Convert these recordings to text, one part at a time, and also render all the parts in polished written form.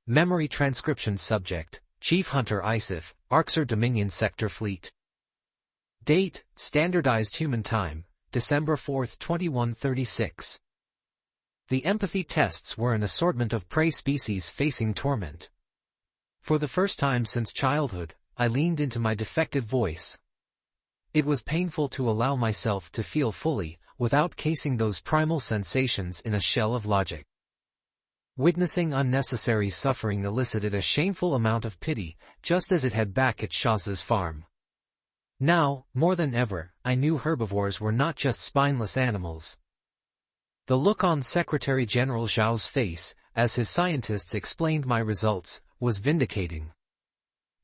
Memory Transcription Subject, Chief Hunter ISIF, Arxer Dominion Sector Fleet. Date, Standardized Human Time, December 4, 2136. The empathy tests were an assortment of prey species facing torment. For the first time since childhood, I leaned into my defective voice. It was painful to allow myself to feel fully, without casing those primal sensations in a shell of logic. Witnessing unnecessary suffering elicited a shameful amount of pity, just as it had back at Shaw's farm. Now, more than ever, I knew herbivores were not just spineless animals. The look on Secretary General Zhao's face, as his scientists explained my results, was vindicating.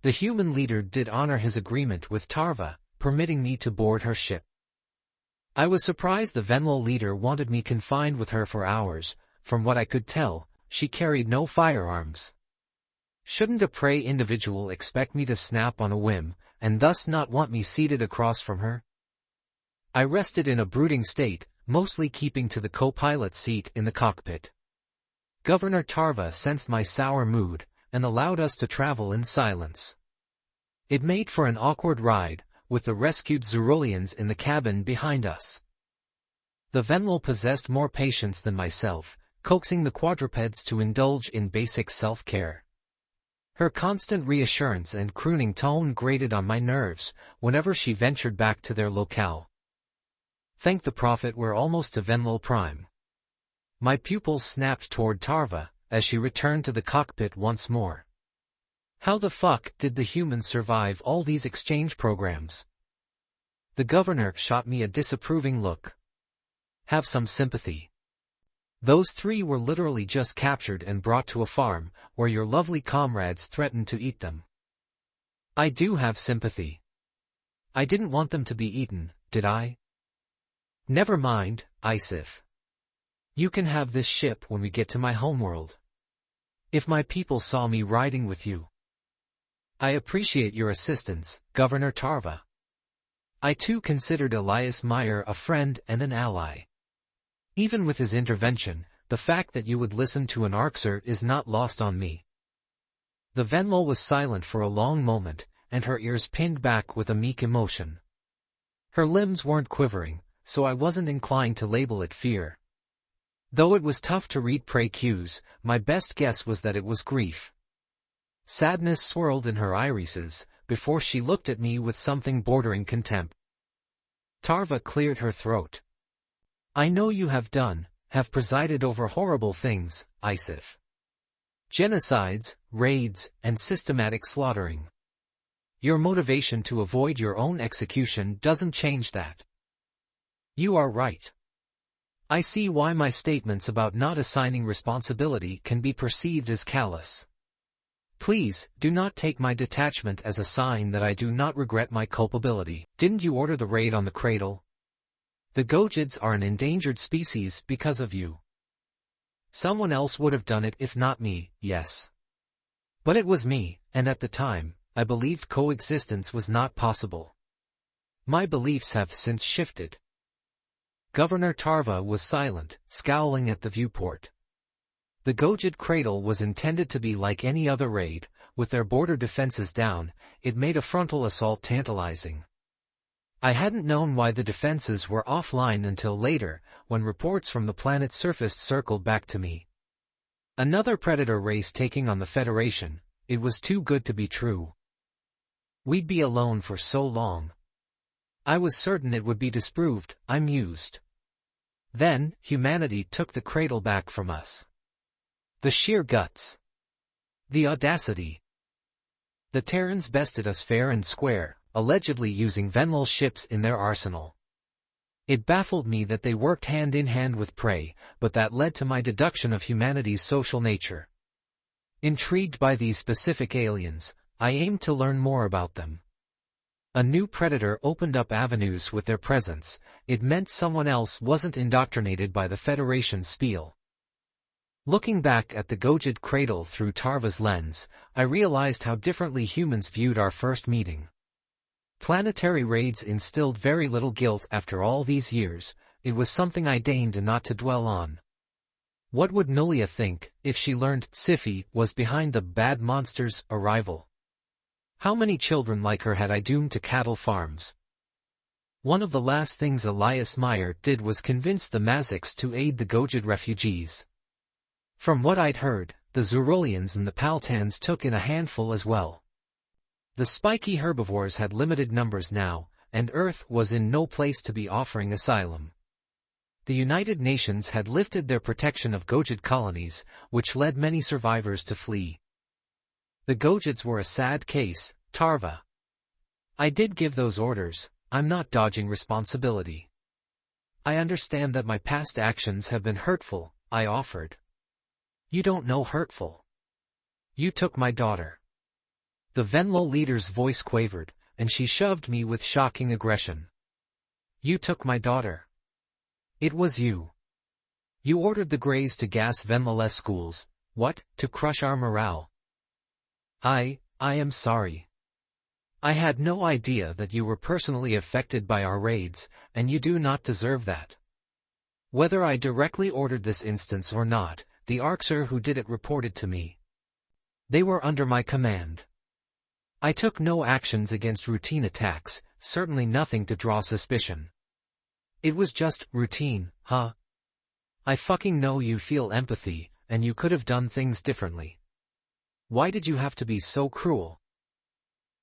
The human leader did honor his agreement with Tarva, permitting me to board her ship. I was surprised the Venlil leader wanted me confined with her for hours. From what I could tell, she carried no firearms. Shouldn't a prey individual expect me to snap on a whim, and thus not want me seated across from her? I rested in a brooding state, mostly keeping to the co-pilot seat in the cockpit. Governor Tarva sensed my sour mood, and allowed us to travel in silence. It made for an awkward ride, with the rescued Zeruleans in the cabin behind us. The Venlil possessed more patience than myself, coaxing the quadrupeds to indulge in basic self-care. Her constant reassurance and crooning tone grated on my nerves whenever she ventured back to their locale. Thank the prophet we're almost to Venlil Prime. My pupils snapped toward Tarva, as she returned to the cockpit once more. How the fuck did the humans survive all these exchange programs? The governor shot me a disapproving look. Have some sympathy. Those three were literally just captured and brought to a farm, where your lovely comrades threatened to eat them. I do have sympathy. I didn't want them to be eaten, did I? Never mind, ISIF. You can have this ship when we get to my homeworld. If my people saw me riding with you. I appreciate your assistance, Governor Tarva. I too considered Elias Meyer a friend and an ally. Even with his intervention, the fact that you would listen to an Arxer is not lost on me. The Venlil was silent for a long moment, and her ears pinned back with a meek emotion. Her limbs weren't quivering, so I wasn't inclined to label it fear. Though it was tough to read prey cues, my best guess was that it was grief. Sadness swirled in her irises, before she looked at me with something bordering contempt. Tarva cleared her throat. I know you have presided over horrible things, ISIF. Genocides, raids, and systematic slaughtering. Your motivation to avoid your own execution doesn't change that. You are right. I see why my statements about not assigning responsibility can be perceived as callous. Please, do not take my detachment as a sign that I do not regret my culpability. Didn't you order the raid on the cradle? The Gojids are an endangered species because of you. Someone else would have done it if not me, yes. But it was me, and at the time, I believed coexistence was not possible. My beliefs have since shifted. Governor Tarva was silent, scowling at the viewport. The Gojid cradle was intended to be like any other raid, with their border defenses down. It made a frontal assault tantalizing. I hadn't known why the defenses were offline until later, when reports from the planet's surface circled back to me. Another predator race taking on the Federation. It was too good to be true. We'd be alone for so long. I was certain it would be disproved, I mused. Then, humanity took the cradle back from us. The sheer guts. The audacity. The Terrans bested us fair and square, allegedly using Venlil ships in their arsenal. It baffled me that they worked hand in hand with prey, but that led to my deduction of humanity's social nature. Intrigued by these specific aliens, I aimed to learn more about them. A new predator opened up avenues with their presence. It meant someone else wasn't indoctrinated by the Federation spiel. Looking back at the Gojid cradle through Tarva's lens, I realized how differently humans viewed our first meeting. Planetary raids instilled very little guilt after all these years. It was something I deigned not to dwell on. What would Nulia think if she learned Sci-Fi was behind the bad monster's arrival? How many children like her had I doomed to cattle farms? One of the last things Elias Meyer did was convince the Maziks to aid the Gojid refugees. From what I'd heard, the Zerolians and the Paltans took in a handful as well. The spiky herbivores had limited numbers now, and Earth was in no place to be offering asylum. The United Nations had lifted their protection of Gojid colonies, which led many survivors to flee. The Gojids were a sad case, Tarva. I did give those orders. I'm not dodging responsibility. I understand that my past actions have been hurtful, I offered. You don't know hurtful. You took my daughter. The Venlo leader's voice quavered, and she shoved me with shocking aggression. You took my daughter. It was you. You ordered the Greys to gas Venlo's schools. What, to crush our morale? I am sorry. I had no idea that you were personally affected by our raids, and you do not deserve that. Whether I directly ordered this instance or not, the Arxer who did it reported to me. They were under my command. I took no actions against routine attacks, certainly nothing to draw suspicion. It was just routine, huh? I fucking know you feel empathy, and you could have done things differently. Why did you have to be so cruel?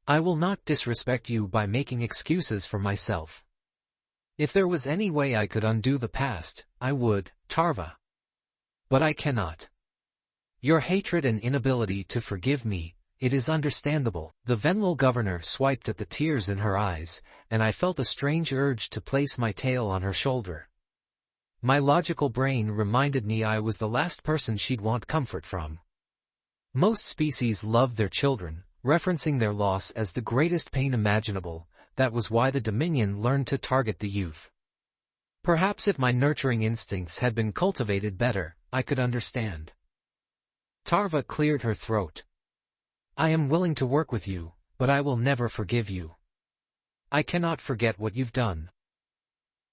I will not disrespect you by making excuses for myself. If there was any way I could undo the past, I would, Tarva. But I cannot. Your hatred and inability to forgive me, it is understandable. The Venlo governor swiped at the tears in her eyes, and I felt a strange urge to place my tail on her shoulder. My logical brain reminded me I was the last person she'd want comfort from. Most species love their children, referencing their loss as the greatest pain imaginable. That was why the Dominion learned to target the youth. Perhaps if my nurturing instincts had been cultivated better, I could understand. Tarva cleared her throat. I am willing to work with you, but I will never forgive you. I cannot forget what you've done.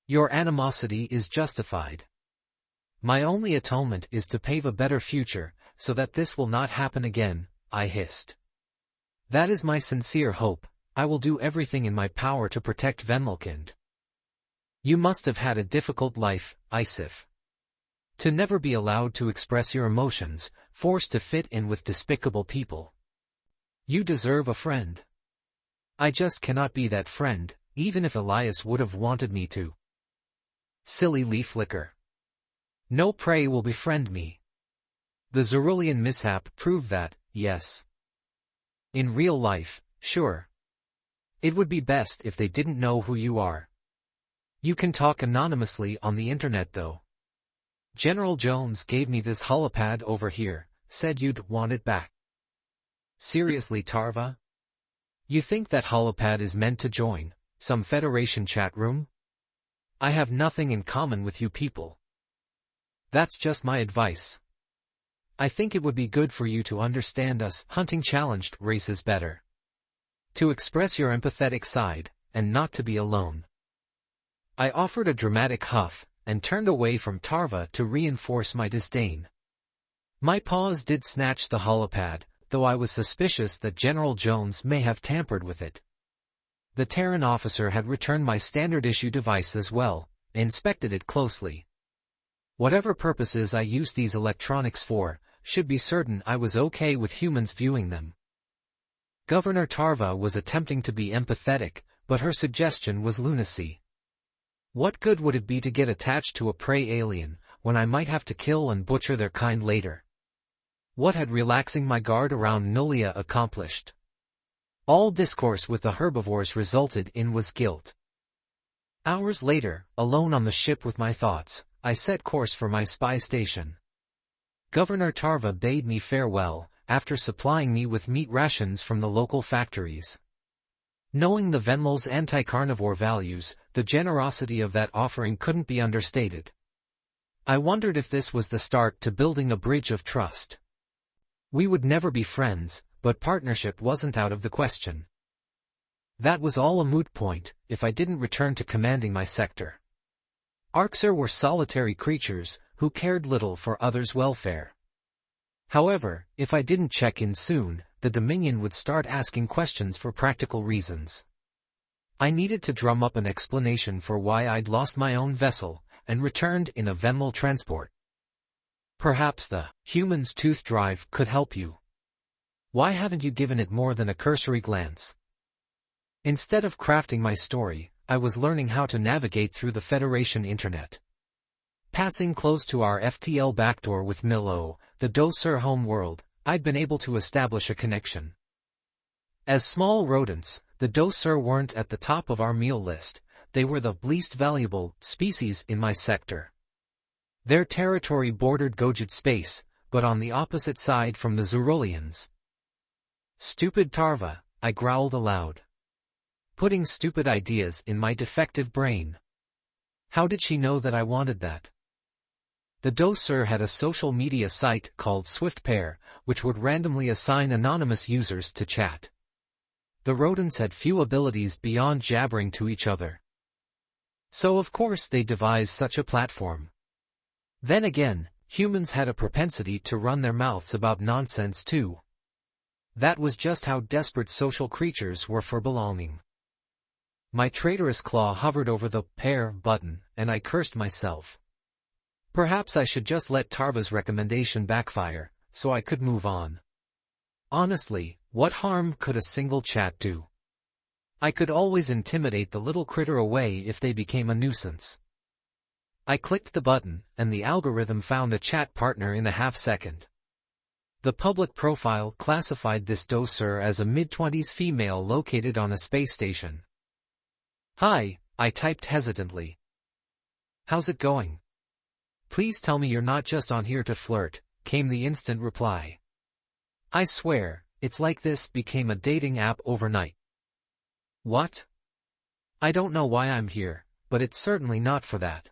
Your animosity is justified. My only atonement is to pave a better future, so that this will not happen again, I hissed. That is my sincere hope. I will do everything in my power to protect Venlokind. You must have had a difficult life, Isif. To never be allowed to express your emotions, forced to fit in with despicable people. You deserve a friend. I just cannot be that friend, even if Elias would have wanted me to. Silly leaf licker. No prey will befriend me. The Zerulean mishap proved that, yes. In real life, sure. It would be best if they didn't know who you are. You can talk anonymously on the internet though. General Jones gave me this holopad over here, said you'd want it back. Seriously, Tarva? You think that holopad is meant to join some Federation chat room? I have nothing in common with you people. That's just my advice. I think it would be good for you to understand us hunting challenged races better. To express your empathetic side, and not to be alone. I offered a dramatic huff, and turned away from Tarva to reinforce my disdain. My paws did snatch the holopad, though I was suspicious that General Jones may have tampered with it. The Terran officer had returned my standard-issue device as well, and inspected it closely. Whatever purposes I used these electronics for, should be certain I was okay with humans viewing them. Governor Tarva was attempting to be empathetic, but her suggestion was lunacy. What good would it be to get attached to a prey alien, when I might have to kill and butcher their kind later? What had relaxing my guard around Nulia accomplished? All discourse with the herbivores resulted in was guilt. Hours later, alone on the ship with my thoughts, I set course for my spy station. Governor Tarva bade me farewell, after supplying me with meat rations from the local factories. Knowing the Venlo's anti-carnivore values, the generosity of that offering couldn't be understated. I wondered if this was the start to building a bridge of trust. We would never be friends, but partnership wasn't out of the question. That was all a moot point, if I didn't return to commanding my sector. Arxer were solitary creatures, who cared little for others' welfare. However, if I didn't check in soon, the Dominion would start asking questions for practical reasons. I needed to drum up an explanation for why I'd lost my own vessel and returned in a Venmal transport. Perhaps the human's tooth drive could help you. Why haven't you given it more than a cursory glance? Instead of crafting my story, I was learning how to navigate through the Federation Internet. Passing close to our FTL backdoor with Milo, the Dosur home world, I'd been able to establish a connection. As small rodents, the Dosur weren't at the top of our meal list. They were the least valuable species in my sector. Their territory bordered Gojid space, but on the opposite side from the Zurolians. Stupid Tarva, I growled aloud. Putting stupid ideas in my defective brain. How did she know that I wanted that? The Dosur had a social media site called SwiftPair, which would randomly assign anonymous users to chat. The rodents had few abilities beyond jabbering to each other. So of course they devised such a platform. Then again, humans had a propensity to run their mouths about nonsense too. That was just how desperate social creatures were for belonging. My traitorous claw hovered over the pair button, and I cursed myself. Perhaps I should just let Tarva's recommendation backfire, so I could move on. Honestly, what harm could a single chat do? I could always intimidate the little critter away if they became a nuisance. I clicked the button, and the algorithm found a chat partner in a half-second. The public profile classified this Dosur as a mid-20s female located on a space station. "Hi," I typed hesitantly. "How's it going? Please tell me you're not just on here to flirt," came the instant reply. I swear, it's like this became a dating app overnight. What? I don't know why I'm here, but it's certainly not for that.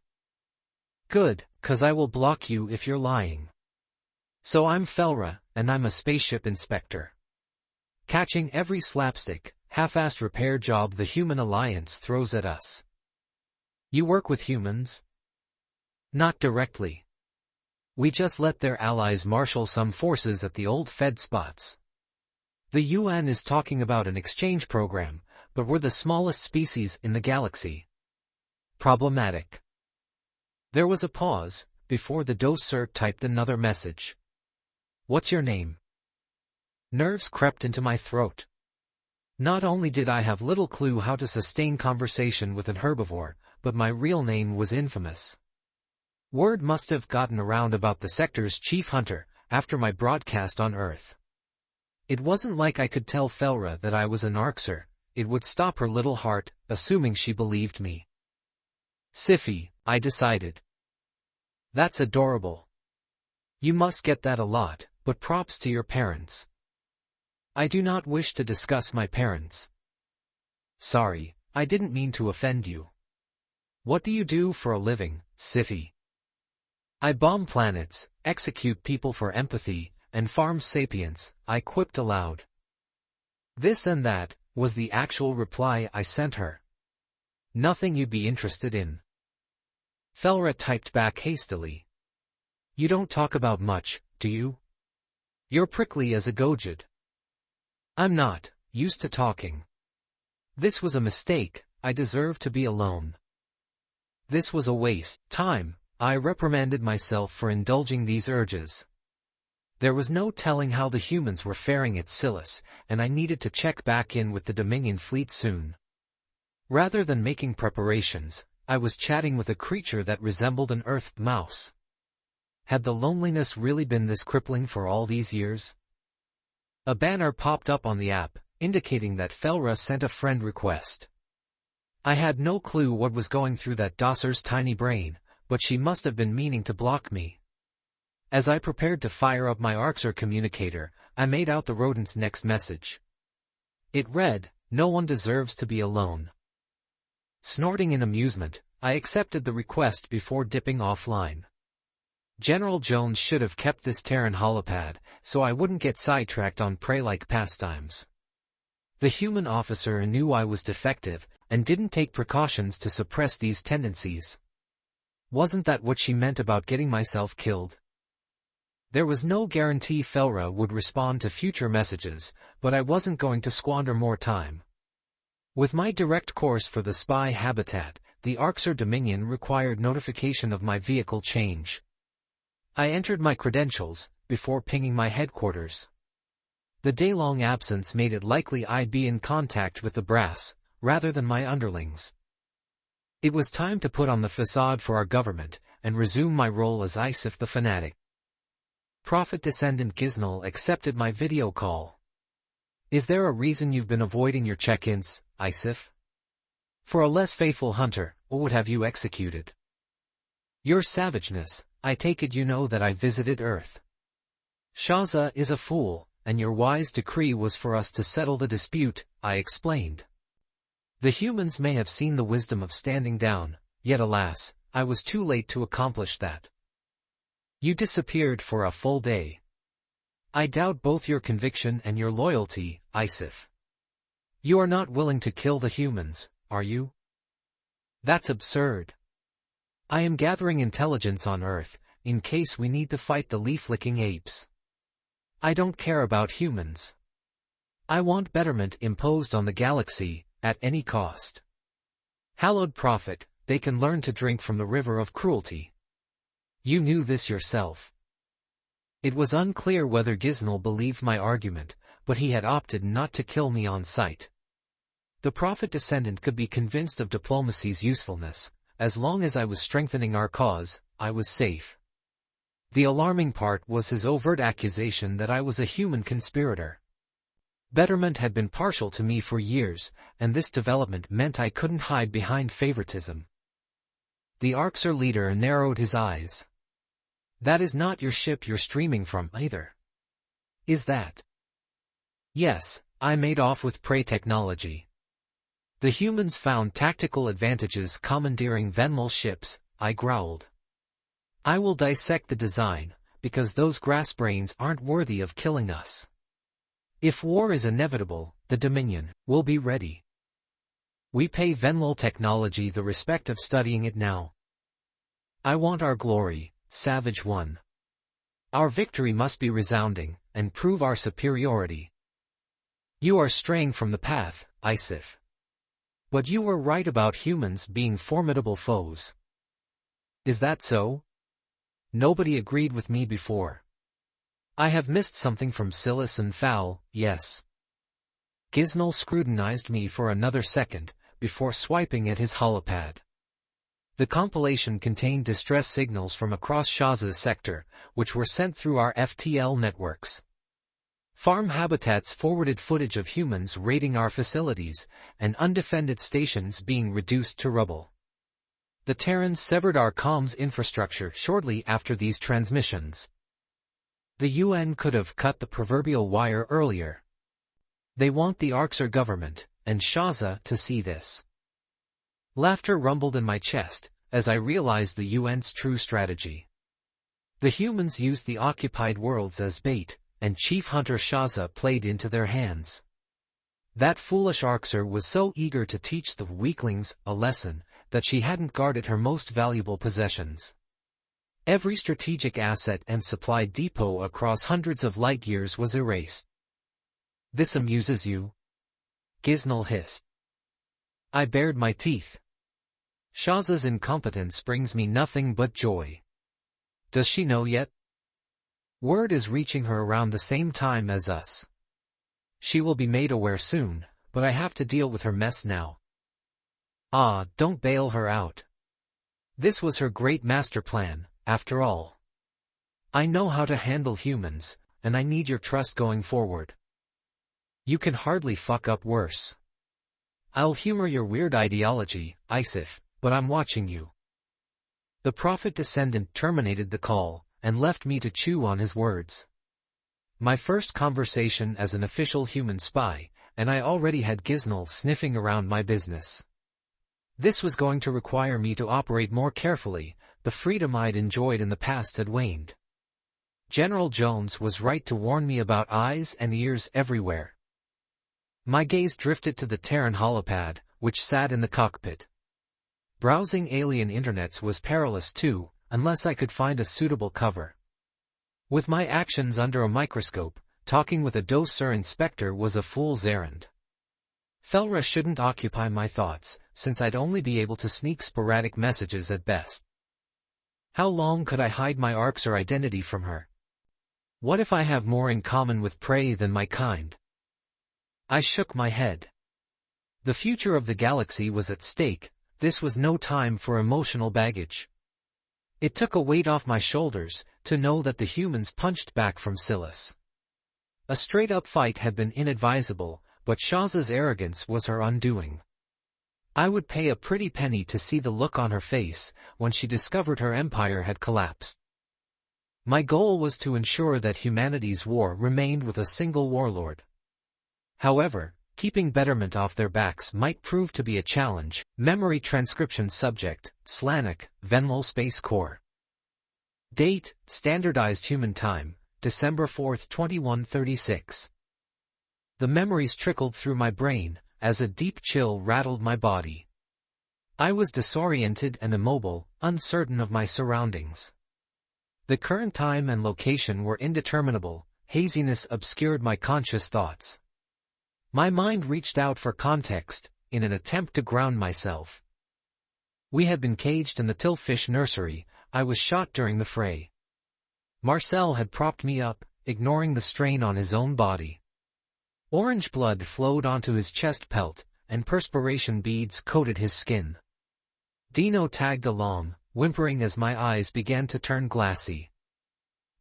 Good, 'cause I will block you if you're lying. So I'm Felra, and I'm a spaceship inspector. Catching every slapstick, half-assed repair job the Human Alliance throws at us. You work with humans? Not directly. We just let their allies marshal some forces at the old Fed spots. The UN is talking about an exchange program, but we're the smallest species in the galaxy. Problematic. There was a pause, before the Dosur typed another message. What's your name? Nerves crept into my throat. Not only did I have little clue how to sustain conversation with an herbivore, but my real name was infamous. Word must have gotten around about the sector's chief hunter, after my broadcast on Earth. It wasn't like I could tell Felra that I was an Arxer. It would stop her little heart, assuming she believed me. Sci-fi, I decided. That's adorable. You must get that a lot, but props to your parents. I do not wish to discuss my parents. Sorry, I didn't mean to offend you. What do you do for a living, Sci-fi? I bomb planets, execute people for empathy, and farm sapiens, I quipped aloud. This and that was the actual reply I sent her. Nothing you'd be interested in. Felra typed back hastily. You don't talk about much, do you? You're prickly as a Gojid. I'm not used to talking. This was a mistake. I deserve to be alone. This was a waste time. I reprimanded myself for indulging these urges. There was no telling how the humans were faring at Silas, and I needed to check back in with the Dominion fleet soon. Rather than making preparations, I was chatting with a creature that resembled an earthed mouse. Had the loneliness really been this crippling for all these years? A banner popped up on the app, indicating that Felra sent a friend request. I had no clue what was going through that Dosur's tiny brain, but she must have been meaning to block me. As I prepared to fire up my Arxer communicator, I made out the rodent's next message. It read, "No one deserves to be alone." Snorting in amusement, I accepted the request before dipping offline. General Jones should have kept this Terran holopad, so I wouldn't get sidetracked on prey-like pastimes. The human officer knew I was defective, and didn't take precautions to suppress these tendencies. Wasn't that what she meant about getting myself killed? There was no guarantee Felra would respond to future messages, but I wasn't going to squander more time. With my direct course for the spy habitat, the Arxer Dominion required notification of my vehicle change. I entered my credentials, before pinging my headquarters. The day-long absence made it likely I'd be in contact with the brass, rather than my underlings. It was time to put on the facade for our government, and resume my role as Isif the Fanatic. Prophet Descendant Giznoll accepted my video call. Is there a reason you've been avoiding your check-ins, Isif? For a less faithful hunter, what would have you executed? Your savageness, I take it you know that I visited Earth. Shaza is a fool, and your wise decree was for us to settle the dispute, I explained. The humans may have seen the wisdom of standing down, yet alas, I was too late to accomplish that. You disappeared for a full day. I doubt both your conviction and your loyalty, Isif. You are not willing to kill the humans, are you? That's absurd. I am gathering intelligence on Earth, in case we need to fight the leaf-licking apes. I don't care about humans. I want betterment imposed on the galaxy, at any cost. Hallowed Prophet, they can learn to drink from the river of cruelty. You knew this yourself. It was unclear whether Giznoll believed my argument, but he had opted not to kill me on sight. The Prophet Descendant could be convinced of diplomacy's usefulness. As long as I was strengthening our cause, I was safe. The alarming part was his overt accusation that I was a human conspirator. Betterment had been partial to me for years, and this development meant I couldn't hide behind favoritism. The Arxer leader narrowed his eyes. That is not your ship you're streaming from either. Is that? Yes, I made off with prey technology. The humans found tactical advantages commandeering Venmol ships, I growled. I will dissect the design, because those grass brains aren't worthy of killing us. If war is inevitable, the Dominion will be ready. We pay Venmol technology the respect of studying it now. I want our glory, Savage One. Our victory must be resounding, and prove our superiority. You are straying from the path, Isif. But you were right about humans being formidable foes. Is that so? Nobody agreed with me before. I have missed something from Silas and Fowl, yes. Giznoll scrutinized me for another second, before swiping at his holopad. The compilation contained distress signals from across Shaza's sector, which were sent through our FTL networks. Farm habitats forwarded footage of humans raiding our facilities, and undefended stations being reduced to rubble. The Terrans severed our comms infrastructure shortly after these transmissions. The UN could have cut the proverbial wire earlier. They want the Arxer government, and Shaza, to see this. Laughter rumbled in my chest, as I realized the UN's true strategy. The humans used the occupied worlds as bait, and Chief Hunter Shaza played into their hands. That foolish Arxer was so eager to teach the weaklings a lesson, that she hadn't guarded her most valuable possessions. Every strategic asset and supply depot across hundreds of light-years was erased. This amuses you? Giznoll hissed. I bared my teeth. Shaza's incompetence brings me nothing but joy. Does she know yet? Word is reaching her around the same time as us. She will be made aware soon, but I have to deal with her mess now. Ah, don't bail her out. This was her great master plan, after all. I know how to handle humans, and I need your trust going forward. You can hardly fuck up worse. I'll humor your weird ideology, Isif, but I'm watching you. The Prophet Descendant terminated the call, and left me to chew on his words. My first conversation as an official human spy, and I already had Giznoll sniffing around my business. This was going to require me to operate more carefully. The freedom I'd enjoyed in the past had waned. General Jones was right to warn me about eyes and ears everywhere. My gaze drifted to the Terran holopad, which sat in the cockpit. Browsing alien internets was perilous too, unless I could find a suitable cover. With my actions under a microscope, talking with a dossier inspector was a fool's errand. Felra shouldn't occupy my thoughts, since I'd only be able to sneak sporadic messages at best. How long could I hide my Arxer identity from her? What if I have more in common with prey than my kind? I shook my head. The future of the galaxy was at stake. This was no time for emotional baggage. It took a weight off my shoulders to know that the humans punched back from Silas. A straight-up fight had been inadvisable, but Shaz's arrogance was her undoing. I would pay a pretty penny to see the look on her face when she discovered her empire had collapsed. My goal was to ensure that humanity's war remained with a single warlord. However, keeping betterment off their backs might prove to be a challenge. Memory transcription subject, Slanik, Venlol Space Corps. Date, standardized human time, December 4, 2136. The memories trickled through my brain, as a deep chill rattled my body. I was disoriented and immobile, uncertain of my surroundings. The current time and location were indeterminable, haziness obscured my conscious thoughts. My mind reached out for context, in an attempt to ground myself. We had been caged in the Tillfish nursery. I was shot during the fray. Marcel had propped me up, ignoring the strain on his own body. Orange blood flowed onto his chest pelt, and perspiration beads coated his skin. Dino tagged along, whimpering as my eyes began to turn glassy.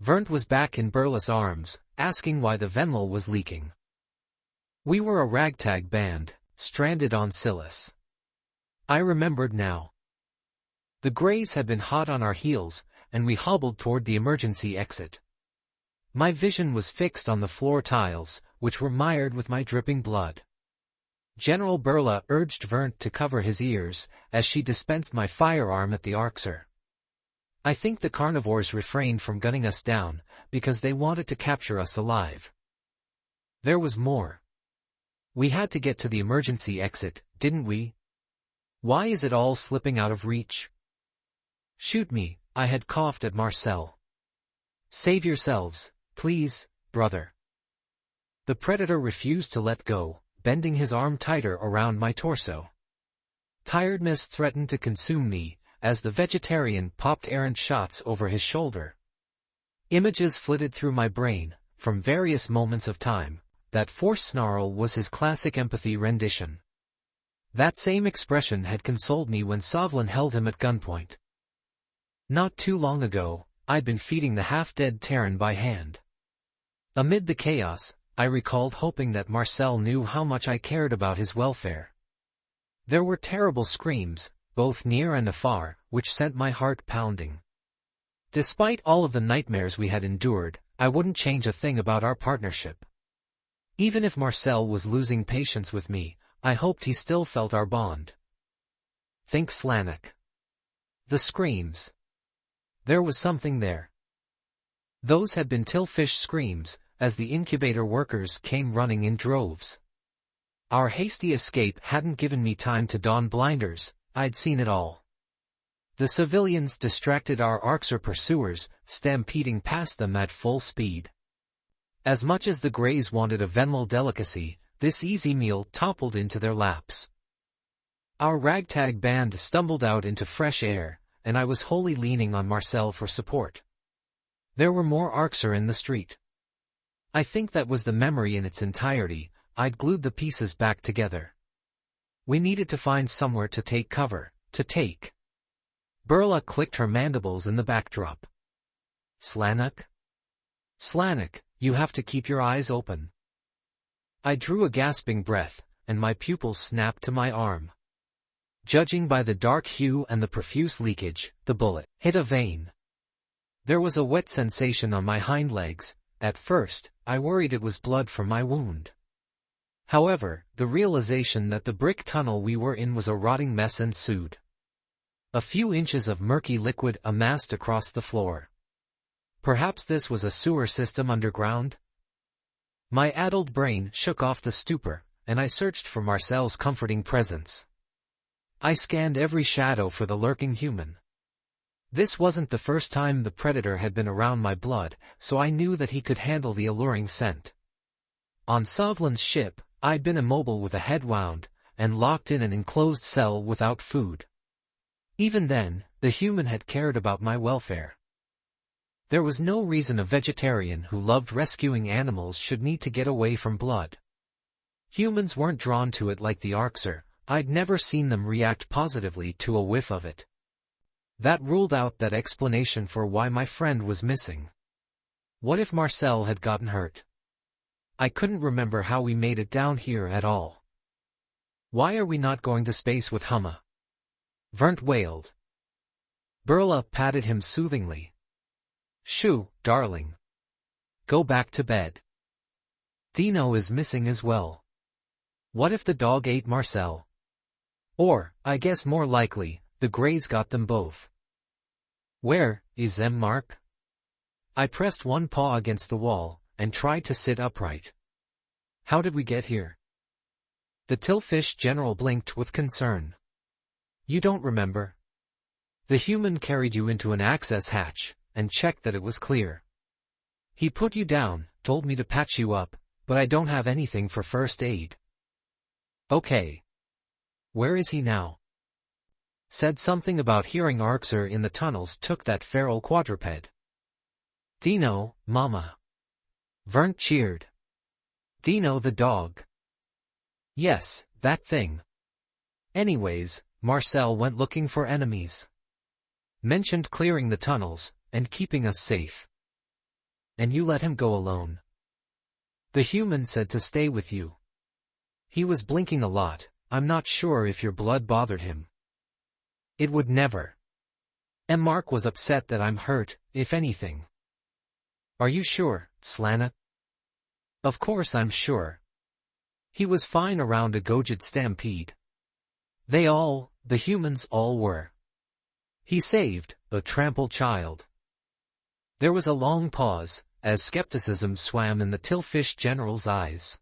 Vernt was back in Burles' arms, asking why the Venlol was leaking. We were a ragtag band, stranded on Silas. I remembered now. The Greys had been hot on our heels, and we hobbled toward the emergency exit. My vision was fixed on the floor tiles, which were mired with my dripping blood. General Burla urged Vernt to cover his ears, as she dispensed my firearm at the Arxer. I think the carnivores refrained from gunning us down, because they wanted to capture us alive. There was more. We had to get to the emergency exit, didn't we? Why is it all slipping out of reach? Shoot me, I had coughed at Marcel. Save yourselves, please, brother. The predator refused to let go, bending his arm tighter around my torso. Tiredness threatened to consume me, as the vegetarian popped errant shots over his shoulder. Images flitted through my brain, from various moments of time. That force snarl was his classic empathy rendition. That same expression had consoled me when Sovlin held him at gunpoint. Not too long ago, I'd been feeding the half-dead Terran by hand. Amid the chaos, I recalled hoping that Marcel knew how much I cared about his welfare. There were terrible screams, both near and afar, which sent my heart pounding. Despite all of the nightmares we had endured, I wouldn't change a thing about our partnership. Even if Marcel was losing patience with me, I hoped he still felt our bond. Think Slanik. The screams. There was something there. Those had been Tillfish screams, as the incubator workers came running in droves. Our hasty escape hadn't given me time to don blinders. I'd seen it all. The civilians distracted our Arxer pursuers, stampeding past them at full speed. As much as the Greys wanted a Venlol delicacy, this easy meal toppled into their laps. Our ragtag band stumbled out into fresh air, and I was wholly leaning on Marcel for support. There were more Arxer in the street. I think that was the memory in its entirety. I'd glued the pieces back together. We needed to find somewhere to take cover, Burla clicked her mandibles in the backdrop. Slanik? Slanik, you have to keep your eyes open. I drew a gasping breath, and my pupils snapped to my arm. Judging by the dark hue and the profuse leakage, the bullet hit a vein. There was a wet sensation on my hind legs. At first, I worried it was blood from my wound. However, the realization that the brick tunnel we were in was a rotting mess ensued. A few inches of murky liquid amassed across the floor. Perhaps this was a sewer system underground? My addled brain shook off the stupor, and I searched for Marcel's comforting presence. I scanned every shadow for the lurking human. This wasn't the first time the predator had been around my blood, so I knew that he could handle the alluring scent. On Sovlin's ship, I'd been immobile with a head wound, and locked in an enclosed cell without food. Even then, the human had cared about my welfare. There was no reason a vegetarian who loved rescuing animals should need to get away from blood. Humans weren't drawn to it like the Arxer. I'd never seen them react positively to a whiff of it. That ruled out that explanation for why my friend was missing. What if Marcel had gotten hurt? I couldn't remember how we made it down here at all. Why are we not going to space with Humma? Vernt wailed. Burla patted him soothingly. Shoo, darling. Go back to bed. Dino is missing as well. What if the dog ate Marcel? Or, I guess more likely, the Greys got them both. Where is Mark? I pressed one paw against the wall, and tried to sit upright. How did we get here? The Tillfish General blinked with concern. You don't remember? The human carried you into an access hatch, and checked that it was clear. He put you down, told me to patch you up, but I don't have anything for first aid. Okay. Where is he now? Said something about hearing Arxer in the tunnels took that feral quadruped. Dino, Mama. Vernt cheered. Dino the dog. Yes, that thing. Anyways, Marcel went looking for enemies. Mentioned clearing the tunnels, and keeping us safe. And you let him go alone. The human said to stay with you. He was blinking a lot. I'm not sure if your blood bothered him. It would never. Mark was upset that I'm hurt, if anything. Are you sure, Slana? Of course I'm sure. He was fine around a Gojid stampede. The humans all were. He saved a trampled child. There was a long pause, as skepticism swam in the Tillfish General's eyes.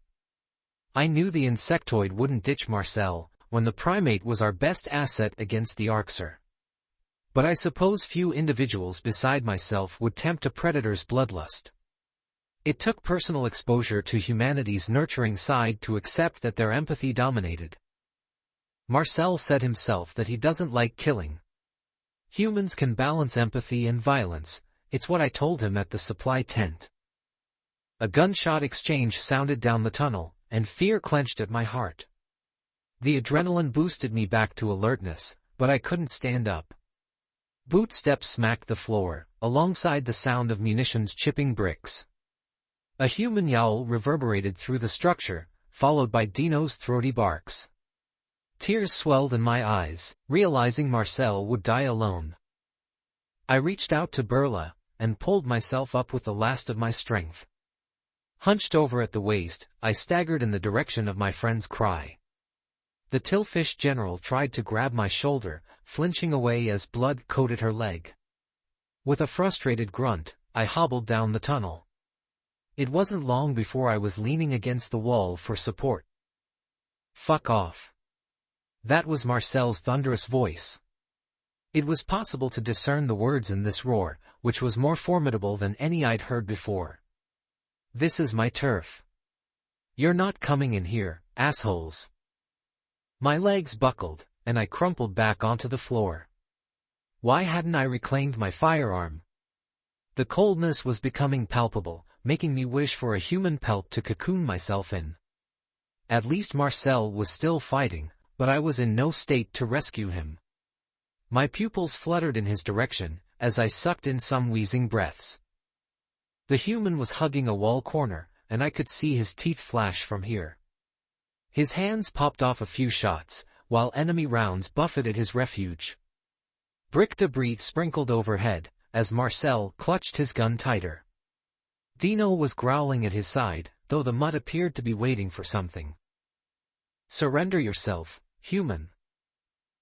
I knew the insectoid wouldn't ditch Marcel, when the primate was our best asset against the Arxer. But I suppose few individuals beside myself would tempt a predator's bloodlust. It took personal exposure to humanity's nurturing side to accept that their empathy dominated. Marcel said himself that he doesn't like killing. Humans can balance empathy and violence, it's what I told him at the supply tent. A gunshot exchange sounded down the tunnel, and fear clenched at my heart. The adrenaline boosted me back to alertness, but I couldn't stand up. Boot steps smacked the floor, alongside the sound of munitions chipping bricks. A human yowl reverberated through the structure, followed by Dino's throaty barks. Tears swelled in my eyes, realizing Marcel would die alone. I reached out to Burla, and pulled myself up with the last of my strength. Hunched over at the waist, I staggered in the direction of my friend's cry. The Tillfish General tried to grab my shoulder, flinching away as blood coated her leg. With a frustrated grunt, I hobbled down the tunnel. It wasn't long before I was leaning against the wall for support. Fuck off. That was Marcel's thunderous voice. It was possible to discern the words in this roar, which was more formidable than any I'd heard before. This is my turf. You're not coming in here, assholes. My legs buckled, and I crumpled back onto the floor. Why hadn't I reclaimed my firearm? The coldness was becoming palpable, making me wish for a human pelt to cocoon myself in. At least Marcel was still fighting, but I was in no state to rescue him. My pupils fluttered in his direction, as I sucked in some wheezing breaths. The human was hugging a wall corner, and I could see his teeth flash from here. His hands popped off a few shots, while enemy rounds buffeted his refuge. Brick debris sprinkled overhead, as Marcel clutched his gun tighter. Dino was growling at his side, though the mud appeared to be waiting for something. Surrender yourself, human.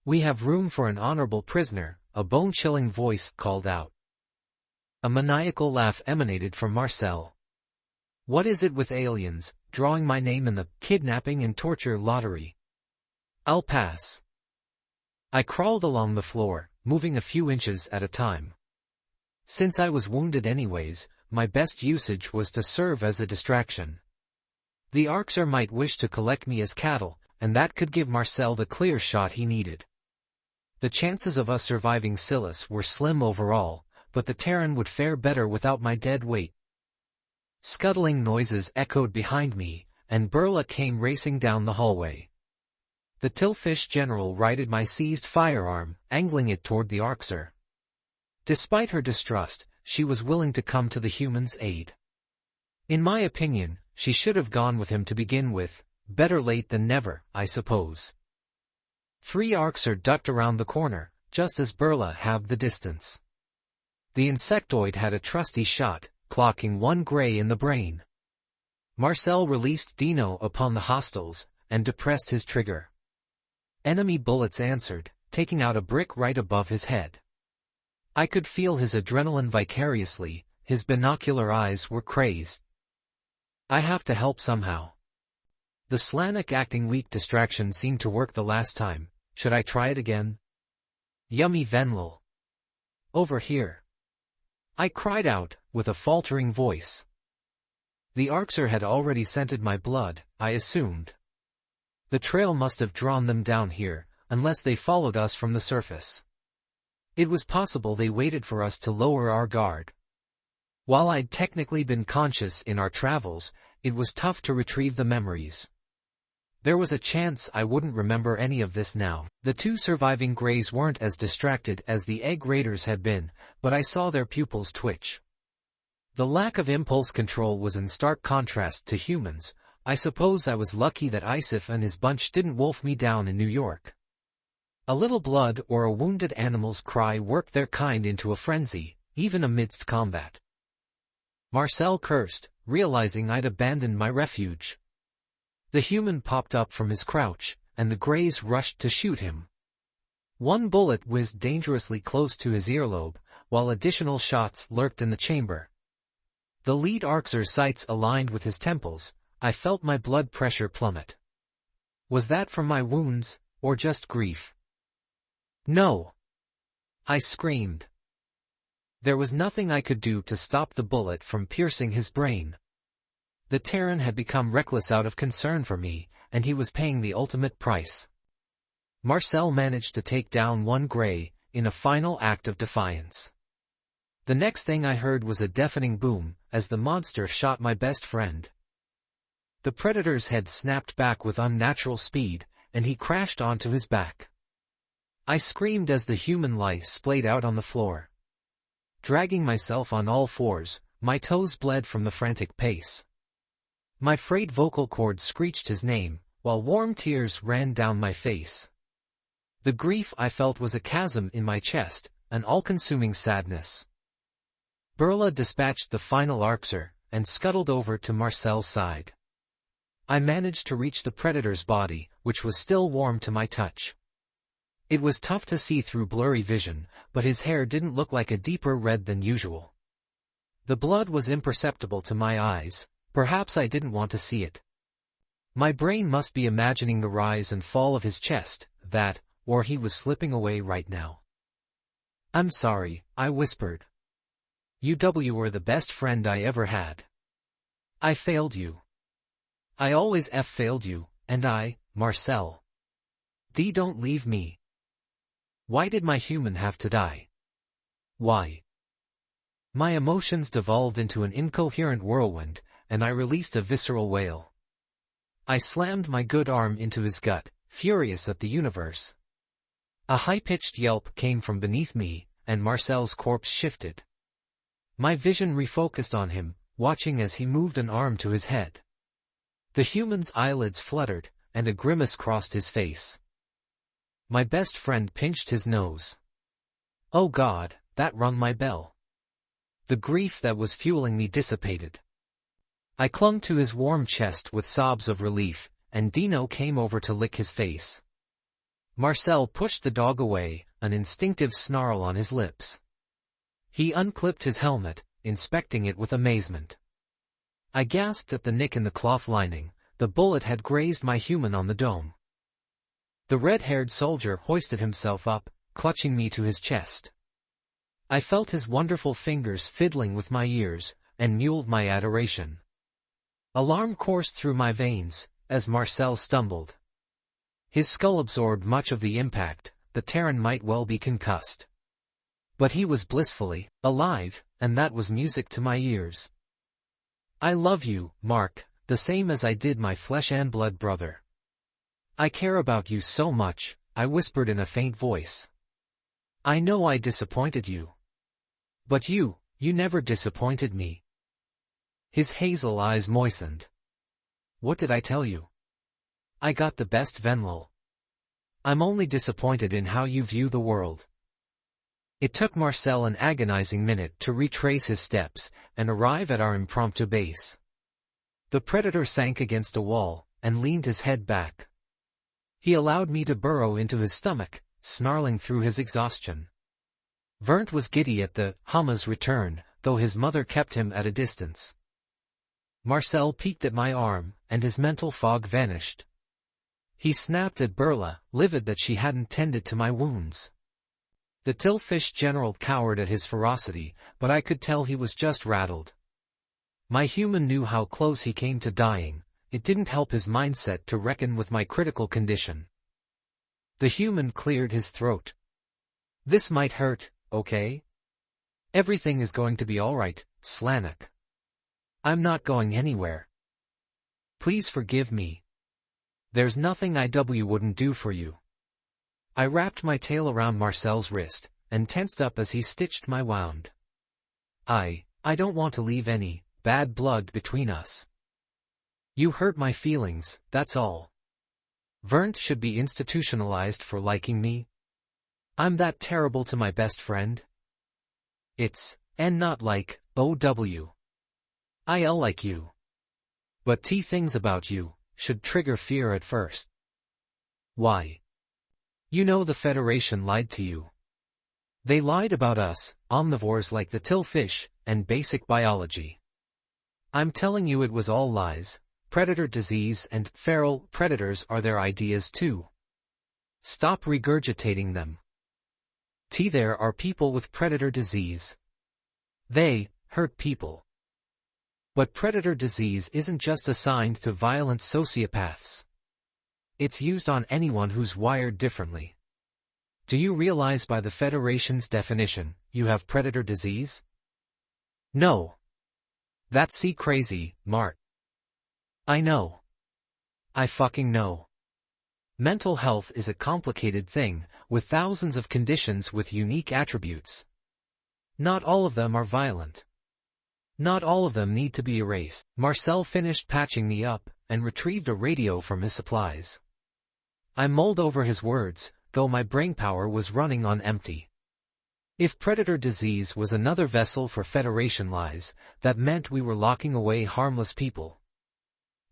We have room for an honorable prisoner, a bone-chilling voice called out. A maniacal laugh emanated from Marcel. What is it with aliens, drawing my name in the kidnapping and torture lottery? I'll pass. I crawled along the floor, moving a few inches at a time. Since I was wounded anyways, my best usage was to serve as a distraction. The Arxer might wish to collect me as cattle, and that could give Marcel the clear shot he needed. The chances of us surviving Silas were slim overall, but the Terran would fare better without my dead weight. Scuttling noises echoed behind me, and Burla came racing down the hallway. The Tillfish General righted my seized firearm, angling it toward the Arxer. Despite her distrust, she was willing to come to the human's aid. In my opinion, she should have gone with him to begin with. Better late than never, I suppose. 3 Arxer ducked around the corner, just as Burla halved the distance. The insectoid had a trusty shot, clocking 1 gray in the brain. Marcel released Dino upon the hostiles, and depressed his trigger. Enemy bullets answered, taking out a brick right above his head. I could feel his adrenaline vicariously, his binocular eyes were crazed. I have to help somehow. The Slanik acting weak distraction seemed to work the last time. Should I try it again? Yummy Venlil. Over here. I cried out, with a faltering voice. The Arxer had already scented my blood, I assumed. The trail must have drawn them down here, unless they followed us from the surface. It was possible they waited for us to lower our guard. While I'd technically been conscious in our travels, it was tough to retrieve the memories. There was a chance I wouldn't remember any of this now. The 2 surviving Greys weren't as distracted as the Egg Raiders had been, but I saw their pupils twitch. The lack of impulse control was in stark contrast to humans. I suppose I was lucky that Isif and his bunch didn't wolf me down in New York. A little blood or a wounded animal's cry worked their kind into a frenzy, even amidst combat. Marcel cursed, realizing I'd abandoned my refuge. The human popped up from his crouch, and the Greys rushed to shoot him. 1 bullet whizzed dangerously close to his earlobe, while additional shots lurked in the chamber. The lead Arxer's sights aligned with his temples. I felt my blood pressure plummet. Was that from my wounds, or just grief? No! I screamed. There was nothing I could do to stop the bullet from piercing his brain. The Terran had become reckless out of concern for me, and he was paying the ultimate price. Marcel managed to take down 1 Grey, in a final act of defiance. The next thing I heard was a deafening boom, as the monster shot my best friend. The Predator's head snapped back with unnatural speed, and he crashed onto his back. I screamed as the human lice splayed out on the floor. Dragging myself on all fours, my toes bled from the frantic pace. My frayed vocal cords screeched his name, while warm tears ran down my face. The grief I felt was a chasm in my chest, an all-consuming sadness. Burla dispatched the final Arxer, and scuttled over to Marcel's side. I managed to reach the Predator's body, which was still warm to my touch. It was tough to see through blurry vision, but his hair didn't look like a deeper red than usual. The blood was imperceptible to my eyes. Perhaps I didn't want to see it. My brain must be imagining the rise and fall of his chest, or he was slipping away right now. I'm sorry, I whispered. You were the best friend I ever had. I failed you. I always failed you, and Marcel. Don't leave me. Why did my human have to die? Why? My emotions devolved into an incoherent whirlwind, and I released a visceral wail. I slammed my good arm into his gut, furious at the universe. A high-pitched yelp came from beneath me, and Marcel's corpse shifted. My vision refocused on him, watching as he moved an arm to his head. The human's eyelids fluttered, and a grimace crossed his face. My best friend pinched his nose. Oh God, that rung my bell. The grief that was fueling me dissipated. I clung to his warm chest with sobs of relief, and Dino came over to lick his face. Marcel pushed the dog away, an instinctive snarl on his lips. He unclipped his helmet, inspecting it with amazement. I gasped at the nick in the cloth lining. The bullet had grazed my human on the dome. The red-haired soldier hoisted himself up, clutching me to his chest. I felt his wonderful fingers fiddling with my ears, and muled my adoration. Alarm coursed through my veins, as Marcel stumbled. His skull absorbed much of the impact, the Terran might well be concussed. But he was blissfully alive, and that was music to my ears. I love you, Mark, the same as I did my flesh and blood brother. I care about you so much, I whispered in a faint voice. I know I disappointed you. But you never disappointed me. His hazel eyes moistened. What did I tell you? I got the best Venlil. I'm only disappointed in how you view the world. It took Marcel an agonizing minute to retrace his steps and arrive at our impromptu base. The predator sank against a wall and leaned his head back. He allowed me to burrow into his stomach, snarling through his exhaustion. Vernt was giddy at the Humma's return, though his mother kept him at a distance. Marcel peeked at my arm, and his mental fog vanished. He snapped at Berla, livid that she hadn't tended to my wounds. The Tillfish general cowered at his ferocity, but I could tell he was just rattled. My human knew how close he came to dying. It didn't help his mindset to reckon with my critical condition. The human cleared his throat. This might hurt, okay? Everything is going to be all right, Slanek. I'm not going anywhere. Please forgive me. There's nothing IW wouldn't do for you. I wrapped my tail around Marcel's wrist, and tensed up as he stitched my wound. I don't want to leave any bad blood between us. You hurt my feelings, that's all. Vernt should be institutionalized for liking me. I'm that terrible to my best friend? It's, and not like, OW. I'll like you. But things about you should trigger fear at first. Why? You know the Federation lied to you. They lied about us, omnivores like the Tillfish, and basic biology. I'm telling you it was all lies. Predator disease and feral predators are their ideas too. Stop regurgitating them. There are people with predator disease. They hurt people. But predator disease isn't just assigned to violent sociopaths. It's used on anyone who's wired differently. Do you realize by the Federation's definition, you have predator disease? No. That's crazy, Mart. I know. I fucking know. Mental health is a complicated thing, with thousands of conditions with unique attributes. Not all of them are violent. Not all of them need to be erased. Marcel finished patching me up, and retrieved a radio from his supplies. I mulled over his words, though my brainpower was running on empty. If predator disease was another vessel for Federation lies, that meant we were locking away harmless people.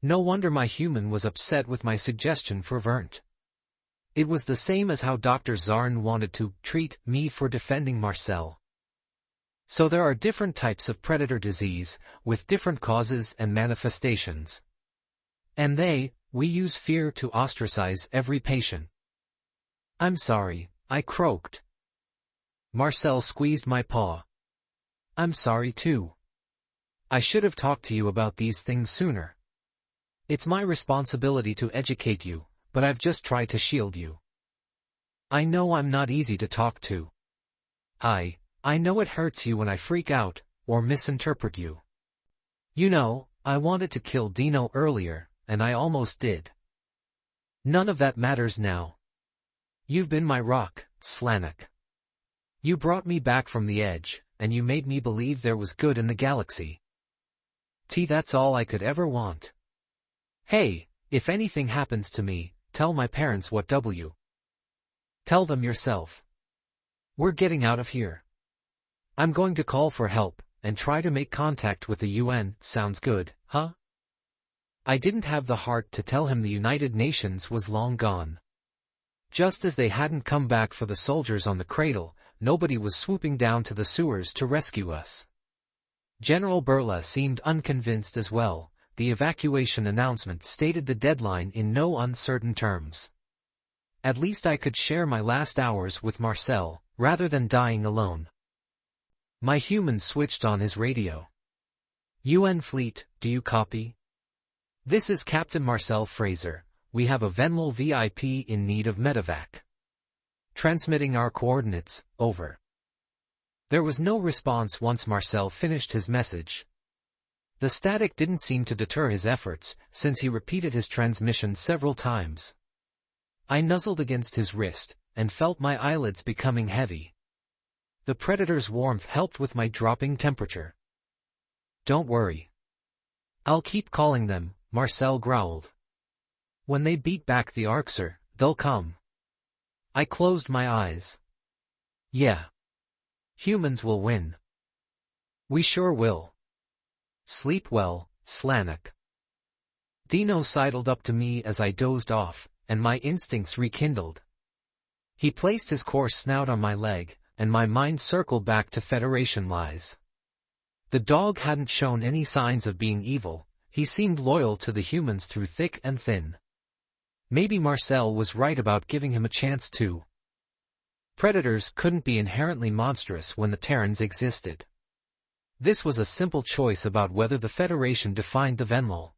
No wonder my human was upset with my suggestion for Vernt. It was the same as how Dr. Zarn wanted to treat me for defending Marcel. So there are different types of predator disease, with different causes and manifestations. And we use fear to ostracize every patient. I'm sorry, I croaked. Marcel squeezed my paw. I'm sorry too. I should have talked to you about these things sooner. It's my responsibility to educate you, but I've just tried to shield you. I know I'm not easy to talk to. I know it hurts you when I freak out, or misinterpret you. You know, I wanted to kill Dino earlier, and I almost did. None of that matters now. You've been my rock, Slanek. You brought me back from the edge, and you made me believe there was good in the galaxy. That's all I could ever want. Hey, if anything happens to me, tell my parents what W. Tell them yourself. We're getting out of here. I'm going to call for help, and try to make contact with the UN, sounds good, huh? I didn't have the heart to tell him the United Nations was long gone. Just as they hadn't come back for the soldiers on the cradle, nobody was swooping down to the sewers to rescue us. General Berla seemed unconvinced as well. The evacuation announcement stated the deadline in no uncertain terms. At least I could share my last hours with Marcel, rather than dying alone. My human switched on his radio. UN Fleet, do you copy? This is Captain Marcel Fraser. We have a Venlol VIP in need of medevac. Transmitting our coordinates, over. There was no response once Marcel finished his message. The static didn't seem to deter his efforts, since he repeated his transmission several times. I nuzzled against his wrist, and felt my eyelids becoming heavy. The predator's warmth helped with my dropping temperature. Don't worry. I'll keep calling them, Marcel growled. When they beat back the Arxer, they'll come. I closed my eyes. Yeah. Humans will win. We sure will. Sleep well, Slanek. Dino sidled up to me as I dozed off, and my instincts rekindled. He placed his coarse snout on my leg, and my mind circled back to Federation lies. The dog hadn't shown any signs of being evil, he seemed loyal to the humans through thick and thin. Maybe Marcel was right about giving him a chance too. Predators couldn't be inherently monstrous when the Terrans existed. This was a simple choice about whether the Federation defined the Venlol.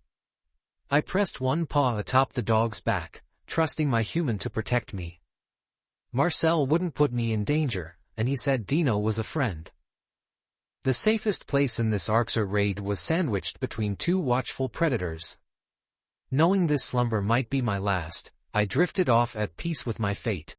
I pressed one paw atop the dog's back, trusting my human to protect me. Marcel wouldn't put me in danger, and he said Dino was a friend. The safest place in this Arxer raid was sandwiched between two watchful predators. Knowing this slumber might be my last, I drifted off at peace with my fate.